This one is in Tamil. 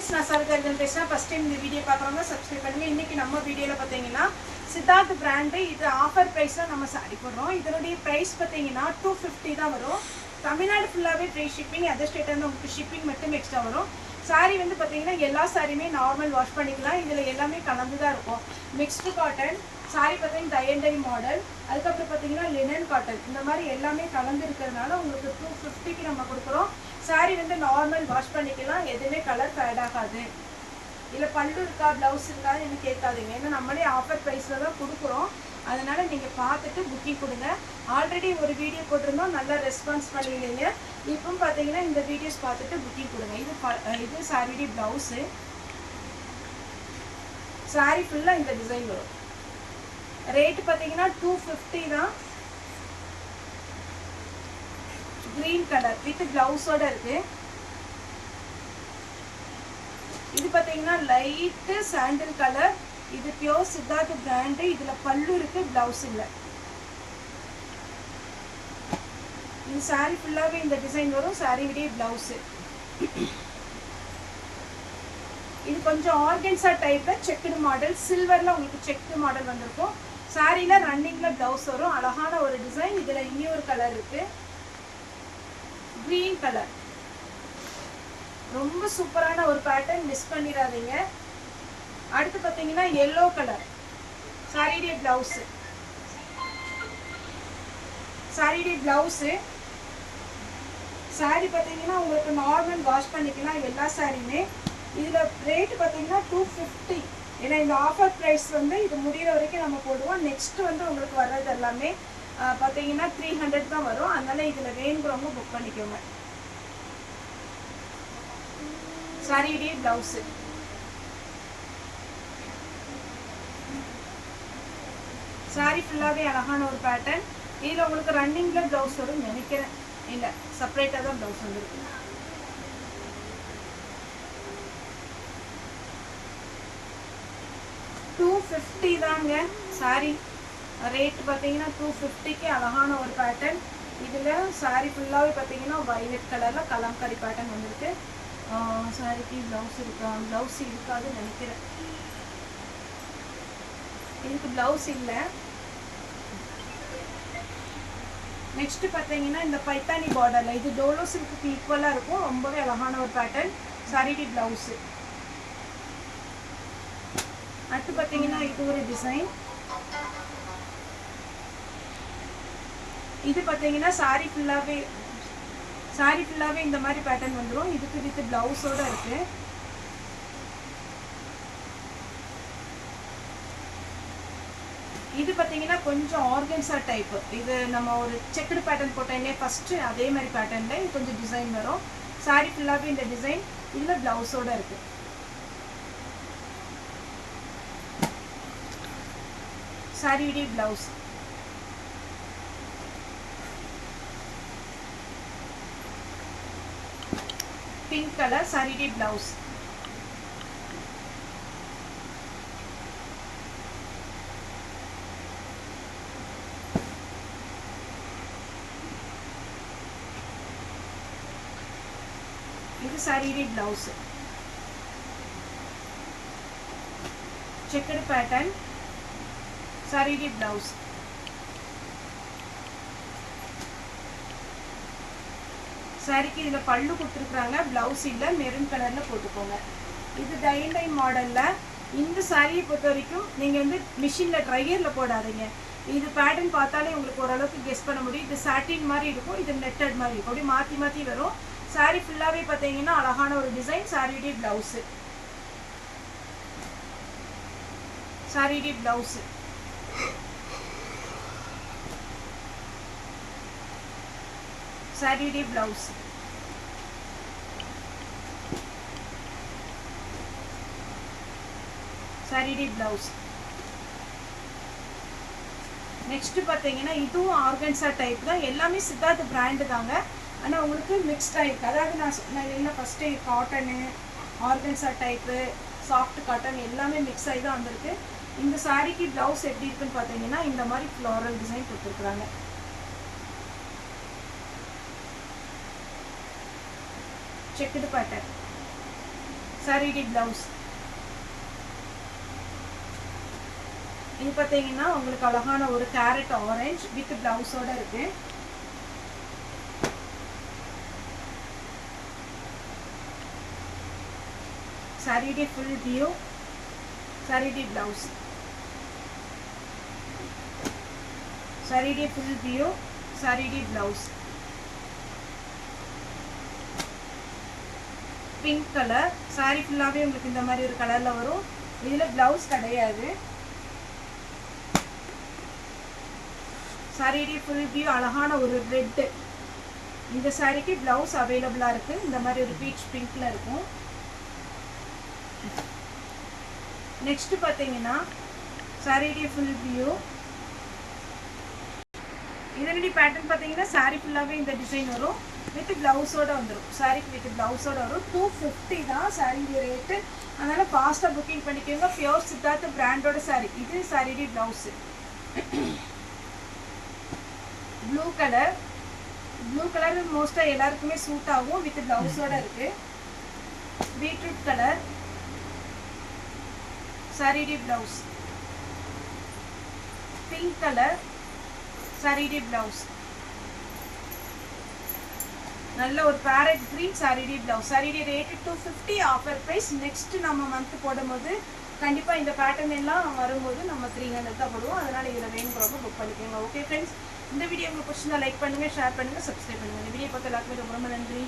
ஃப்ரெண்ட்ஸ், நான் சரதர்ஜன் பேசுகிறேன். ஃபஸ்ட் டைம் இந்த வீடியோ பார்க்குறவங்க சப்ஸ்கிரைப் பண்ணுங்கள். இன்றைக்கி நம்ம வீடியோவில் பார்த்தீங்கன்னா சித்தார்த் பிராண்டு இது ஆஃபர் ப்ரைஸில் நம்ம சாரி போடுறோம். இதனுடைய ப்ரைஸ் பார்த்தீங்கன்னா 250 தான் வரும். தமிழ்நாடு ஃபுல்லாகவே ஃப்ரீ ஷிப்பிங். அதர் ஸ்டேட் வந்து உங்களுக்கு ஷிப்பிங் மட்டும் எக்ஸ்ட்ரா வரும். சாரீ வந்து பார்த்தீங்கன்னா எல்லா சாரியுமே நார்மல் வாஷ் பண்ணிக்கலாம். இதில் எல்லாமே கலந்து தான் இருக்கும். மிக்ஸ்டு காட்டன் சாரி பார்த்தீங்கன்னா டை அண்ட் டை மாடல், அதுக்கப்புறம் பார்த்தீங்கன்னா லினன் காட்டன், இந்த மாதிரி எல்லாமே கலந்து இருக்கிறதுனால உங்களுக்கு 250க்கு நம்ம கொடுக்குறோம். சாரீ வந்து நார்மல் வாஷ் பண்ணிக்கலாம், எதுவுமே கலர் ஃபேட் ஆகாது. இல்லை பல்லு இருக்கா ப்ளவுஸ் இருக்காது எனக்கு கேட்காதீங்க, ஏன்னா நம்மளே ஆஃபர் ப்ரைஸில் தான் கொடுக்குறோம். அதனால் நீங்கள் பார்த்துட்டு புக்கிங் கொடுங்க. ஆல்ரெடி ஒரு வீடியோ போட்டிருந்தோம், நல்லா ரெஸ்பான்ஸ் பண்ணிடுங்க. இப்போ பார்த்தீங்கன்னா இந்த வீடியோஸ் பார்த்துட்டு புக்கிங் கொடுங்க. இது சாரியுடைய ப்ளவுஸு. சாரீ ஃபுல்லாக இந்த டிசைன் வரும். ரேட்டு பார்த்தீங்கன்னா 250 தான். கிரீன் கலர் வித் பிளவுஸோட இருக்கு. இது பார்த்தீங்கன்னா லைட்டு சாண்டில் கலர். இது பியோர் சித்தார்த் பிராண்டு. இதுல பல்லு இருக்கு, பிளவுஸ் இல்லை. இது சாரி ஃபுல்லாவே இந்த டிசைன் வரும். சாரியுடைய பிளவுஸ். இது கொஞ்சம் ஆர்கன்ஸா டைப்ல செக்குடு மாடல், சில்வர்ல உங்களுக்கு செக்குடு மாடல் வந்திருக்கும். சாரியில ரன்னிங்ல பிளவுஸ் வரும். அழகான ஒரு டிசைன். இதுல இன்னொரு கலர் இருக்கு, கிரீன் கலர். ரொம்ப சூப்பரான ஒரு பேட்டர்ன், மிஸ் பண்ணிடாதீங்க. அடுத்து பார்த்தீங்கன்னா எல்லோ கலர். சாரியுடைய பிளவுஸ். சாரியுடைய பிளவுஸ். சாரி பார்த்தீங்கன்னா உங்களுக்கு நார்மல் வாஷ் பண்ணிக்கலாம் எல்லா சாரியுமே. இதில் ரேட்டு பார்த்தீங்கன்னா 250. ஏன்னா இந்த ஆஃபர் ப்ரைஸ் வந்து இது முடிகிற வரைக்கும் நம்ம போடுவோம். நெக்ஸ்ட் வந்து உங்களுக்கு வர்றது எல்லாமே பார்த்தீங்கன்னா 300 தான் வரும். அதனால இதில் வேணுங்கிறவங்க புக் பண்ணிக்கோங்க. சாரியுடைய பிளவுஸு. சாரி ஃபுல்லாகவே அழகான ஒரு பேட்டர்ன். இதில் உங்களுக்கு ரன்னிங்கில் ப்ளவுஸ் வரும் நினைக்கிறேன். இல்லை, செப்பரேட்டாக தான் ப்ளவுஸ் வந்துருக்கு. $250 தாங்க சாரி ரேட். பார்த்தீங்கன்னா 250க்கு அழகான ஒரு பேட்டர்ன். இதில் சாரி ஃபுல்லாகவே பார்த்தீங்கன்னா வைலட் கலரில் கலம்கரி பேட்டர்ன் வந்துருக்கு. சாரிக்கு ப்ளவுஸ் இருக்கா? ப்ளவுஸ் இருக்காதுன்னு நினைக்கிறேன். இதுக்கு ப்ளவுஸ் இல்லை. நெக்ஸ்ட் பார்த்தீங்கன்னா இந்த பைத்தானி பார்டரில் இது டோலோ சில்க்கு ஈக்குவலாக இருக்கும். ரொம்பவே அழகான ஒரு பேட்டர்ன். சாரிக்கு ப்ளவுஸு. அடுத்து பார்த்தீங்கன்னா இது ஒரு டிசைன். இது பார்த்தீங்கன்னா சாரி ஃபுல்லாகவே இந்த மாதிரி பேட்டர்ன் வந்துடும். இதுக்கு வித் பிளவுஸோட இருக்கு. இது பார்த்தீங்கன்னா கொஞ்சம் ஆர்கன்ஸா டைப். இது நம்ம ஒரு செக்குடு பேட்டர்ன் போட்டோன்னே ஃபர்ஸ்ட் அதே மாதிரி பேட்டர்ன்ல இது கொஞ்சம் டிசைன் வரும். சாரி ஃபுல்லாகவே இந்த டிசைன். இதில் பிளவுஸோட இருக்கு. சாரியுடைய பிளவுஸ். பிங்க் கலர் சாரியுடைய பிளவுஸ். இது சாரியுடைய பிளவுஸ். Checked pattern. சாரியுடைய பிளவுஸ். சாரிக்கு இதில் பல்லு கொடுத்துருக்குறாங்க, பிளவுஸ் இல்லை, மெரூன் கலரில் போட்டுக்கோங்க. இது டை அண்ட் டை மாடலில். இந்த சாரியை பொறுத்த வரைக்கும் நீங்கள் வந்து மிஷினில் ட்ரையரில் போடாதீங்க. இது பேட்டர்ன் பார்த்தாலே உங்களுக்கு ஓரளவுக்கு கெஸ் பண்ண முடியும். இது சாட்டின் மாதிரி இருக்கும், இது நெட்டட் மாதிரி இருக்கும். அப்படி மாற்றி மாற்றி வரும். சாரி ஃபுல்லாகவே பார்த்தீங்கன்னா அழகான ஒரு டிசைன். சாரியுடைய பிளவுஸு. சாரியுடைய பிளவுஸு. சாரியுடைய பிளவுஸ். சாரியுடைய பிளவுஸ். நெக்ஸ்ட் பார்த்தீங்கன்னா இதுவும் ஆர்கன்ஸா டைப் தான். எல்லாமே சித்தார்த் பிராண்டு தாங்க. ஆனால் உங்களுக்கு மிக்ஸ்ட் ஆகிருக்கு. அதாவது நான் சொன்னேன் இல்லை first cotton, organza type, soft cotton எல்லாமே மிக்ஸ் ஆகி தான் வந்திருக்கு. இந்த சாரிக்கு ப்ளவுஸ் எப்படி இருக்குன்னு பார்த்தீங்கன்னா இந்த மாதிரி ஃப்ளாரல் டிசைன் கொடுத்துருக்குறாங்க. Checked pattern. saree blouse. இது பாத்தீங்கன்னா உங்களுக்கு அழகான ஒரு கேரட் ஆரஞ்சு வித் பிளவுஸோட இருக்கு. saree full view, saree blouse. saree full view, saree blouse. pink color, saree ஃபுல்லாவே உங்களுக்கு இந்த மாதிரி ஒரு கலர்ல வரும். இதுல பிளவுஸ் கிடையாது. saree full view அழகான ஒரு ரெட். இந்த சாரிக்கு பிளவுஸ் அவைலபிளா இருக்கு. இந்த மாதிரி ஒரு பீச் பிங்க்ல இருக்கும். நெக்ஸ்ட் பாத்தீங்கன்னா saree full view. இதனுடைய பேட்டர்ன் பாத்தீங்கன்னா saree ஃபுல்லாவே இந்த டிசைன் வரும். வித் பிளவுஸோட வந்துரும். சாரிக்கு வித் பிளவுஸோட வரும். 250 தான் சாரி ரேட். அதனால ஃபாஸ்டா புக்கிங் பண்ணிக்கோங்க. பியூர் சித்தார்த் பிராண்டோட சாரி. இது sari blouse. Blue colour. Blue colour மோஸ்டா எல்லாருக்குமே சூட் ஆகும். வித் பிளவுஸோட இருக்கு. Beetroot colour sari blouse. Pink colour sari blouse. நல்ல ஒரு parrot green sari blouse. Sari rate 250 offer price. Next நம்ம மந்த் போடும்போது கண்டிப்பா இந்த பேட்டர்ன் எல்லாம் வரும்போது நம்ம 300 தான் போடுவோம். அதனால இதுல வேணுங்கிறவங்க புக் பண்ணிக்கோங்க. ஓகே ஃப்ரெண்ட்ஸ், இந்த வீடியோ உங்களுக்கு பிடிச்சிருந்தா லைக் பண்ணுங்க, ஷேர் பண்ணுங்க, சப்ஸ்கிரைப் பண்ணுங்க. இந்த வீடியோ பார்த்த எல்லாருக்குமே ரொம்ப ரொம்ப நன்றி.